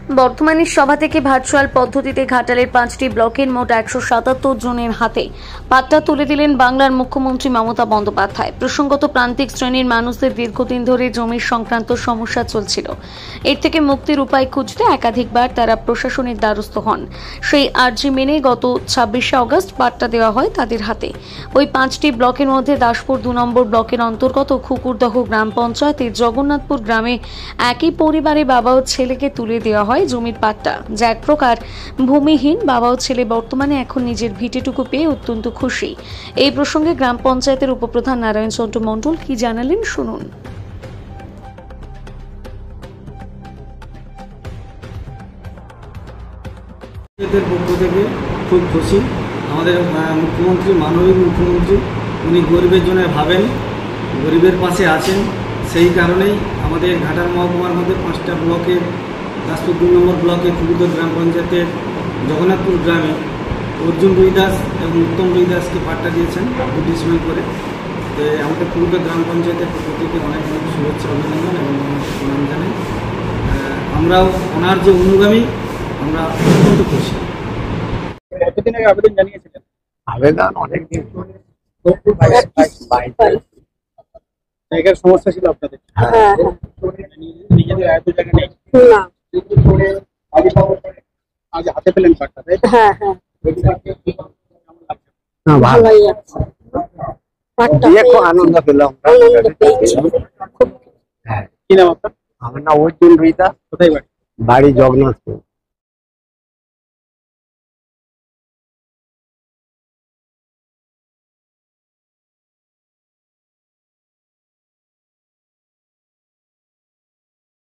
বর্তমানের সভা থেকে ভার্চুয়াল পদ্ধতিতে ঘাটালের 5টি ব্লকের মোট 177 জনের হাতে পাট্টা তুলে দিলেন বাংলার মুখ্যমন্ত্রী মমতা বন্দ্যোপাধ্যায়। প্রসঙ্গত প্রান্তিক শ্রেণীর মানুষদের দীর্ঘদিন ধরে জমির সংক্রান্ত সমস্যা চলছিল। এর থেকে মুক্তির উপায় খুঁজতে একাধিকবার তারা প্রশাসনের দ্বারস্থ হন। সেই আর্জি মেনে গত 26শে আগস্ট পাট্টা দেওয়া হয় তাদের হাতে। ওই 5টি ব্লকের মধ্যে দাসপুর 2 নম্বর ব্লকের অন্তর্গত খুকুরদহ গ্রাম পঞ্চায়েতের জগন্নাথপুর গ্রামে একই পরিবারে বাবা ও ছেলেকে তুলে দেওয়া হয় জমির পাট্টা, যা এক প্রকার ভূমিহীন। বাবা ও ছেলে বর্তমানে এখন নিজের ভিটেটুকু পেয়ে অত্যন্ত খুশি। এই প্রসঙ্গে গ্রাম পঞ্চায়েতের উপপ্রধান নারায়ণ চন্দ্র মণ্ডল কি জানালেন শুনুন। পক্ষ থেকে খুব খুশি। আমাদের মুখ্যমন্ত্রী, মাননীয় মুখ্যমন্ত্রী, উনি গরিবের জন্য ভাবেন, গরিবের পাশে আছেন। সেই কারণেই আমাদের ঘাটাল মহকুমার মধ্যে 5টা ব্লকের দাসপুর 2 নম্বর ব্লকে খুকুরদহ গ্রাম পঞ্চায়েতের জগন্নাথপুর গ্রামে অর্জুন রুই দাস এবং উত্তম রুই দাসকে পাট্টা দিয়েছেন 2 ডিসিমেল করে। তো আমাদের খুকুরদহ গ্রাম পঞ্চায়েতের পক্ষ থেকে অনেক অনেক শুভেচ্ছা, অভিনন্দন এবং প্রণাম জানাই। আমরাও ওনার যে অনুগামী, আমরা অত্যন্ত খুশি। কতদিন আগে আবেদন জানিয়েছিলেন? আবেদন অনেক দিন জায়গার সমস্যা ছিল আপনাদের? হ্যাঁ, নিজেদের আয়ত্ত জায়গা নেই। না, আজ হাতে পেলেন কার্ডটা, তাই তো? হ্যাঁ হ্যাঁ, না, ভালো ভালোই আছে। পাট্টা দিয়ে খুব পেয়ে আনন্দ পেলাম। আনন্দ পেয়েছি। হ্যাঁ, কি নাম আপনার? আমার নাম অর্জুন রুই দাস, কোথায় বাড়ি? বাড়ি জগন্নাথপুর।